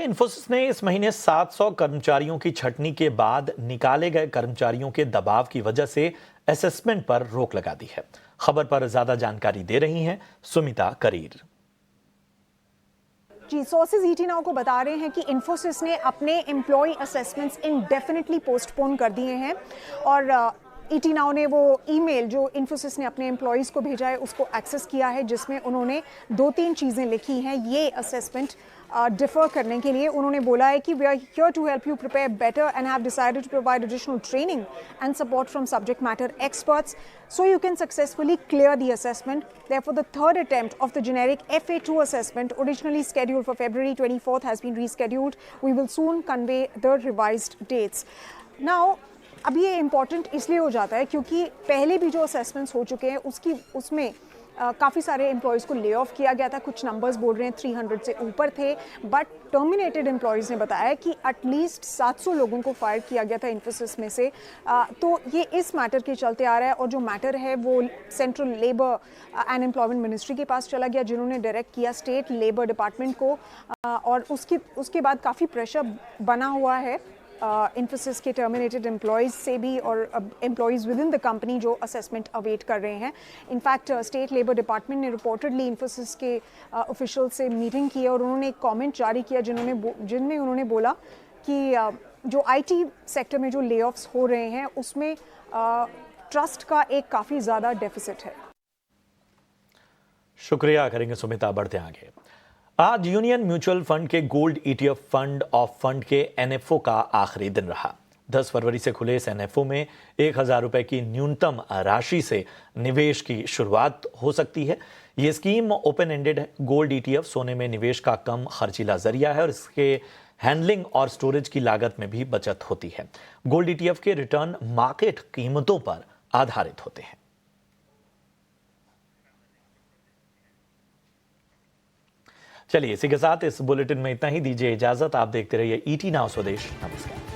इन्फोसिस ने इस महीने 700 कर्मचारियों की छटनी के बाद निकाले गए कर्मचारियों के दबाव की वजह से असेसमेंट पर रोक लगा दी है। खबर पर ज्यादा जानकारी दे रही हैं सुमिता करीर। जी, सोर्सेज ईटी नाउ को बता रहे हैं कि इन्फोसिस ने अपने एम्प्लॉय असेसमेंट्स इंडेफिनिटली पोस्टपोन कर दिए हैं और ईटी नाउ ने वो ईमेल जो इन्फोसिस ने अपने एम्प्लॉयज़ को भेजा है उसको एक्सेस किया है, जिसमें उन्होंने 2-3 चीज़ें लिखी हैं ये असेसमेंट डिफर करने के लिए। उन्होंने बोला है कि we are here to help you prepare better and have decided to provide additional training and support from subject matter experts so you can successfully clear the assessment. Therefore, the third attempt of the generic FA2 assessment, originally scheduled for February 24th, has been rescheduled. We will soon convey the revised dates. Now, अब ये important इसलिए हो जाता है क्योंकि पहले भी जो असेसमेंट्स हो चुके हैं उसमें काफ़ी सारे एम्प्लॉयज़ को ले ऑफ किया गया था। कुछ नंबर्स बोल रहे हैं 300 से ऊपर थे, बट टर्मिनेटेड एम्प्लॉयज़ ने बताया कि एटलीस्ट 700 लोगों को फायर किया गया था इन्फोसिस में से। तो ये इस मैटर के चलते आ रहा है और जो मैटर है वो central labour and employment ministry के पास चला गया, जिन्होंने डायरेक्ट किया स्टेट लेबर डिपार्टमेंट को और उसके बाद काफ़ी प्रेशर बना हुआ है इन्फोसिस के टर्मिनेटेड एम्प्लॉयज़ से भी और employees with in the company जो असेसमेंट अवेट कर रहे हैं। इनफैक्ट स्टेट लेबर डिपार्टमेंट ने रिपोर्टेडली इन्फोसिस के ऑफिशियल से मीटिंग की और उन्होंने एक कमेंट जारी किया जिनमें उन्होंने बोला कि जो आईटी सेक्टर में जो ले-ऑफ्स हो रहे हैं उसमें ट्रस्ट का एक काफ़ी ज़्यादा डेफिसिट है। शुक्रिया करेंगे सुमिता। बढ़ते आगे। आज यूनियन म्यूचुअल फंड के gold ETF fund of fund के एनएफओ का आखिरी दिन रहा। 10 फरवरी से खुले इस एनएफओ में 1000 रुपए की न्यूनतम राशि से निवेश की शुरुआत हो सकती है। ये स्कीम ओपन एंडेड है। गोल्ड ईटीएफ सोने में निवेश का कम खर्चीला जरिया है और इसके हैंडलिंग और स्टोरेज की लागत में भी बचत होती है। गोल्ड ईटीएफ के रिटर्न मार्केट कीमतों पर आधारित होते हैं। चलिए, इसी के साथ इस बुलेटिन में इतना ही। दीजिए इजाजत। आप देखते रहिए ईटी नाउ स्वदेश। नमस्कार।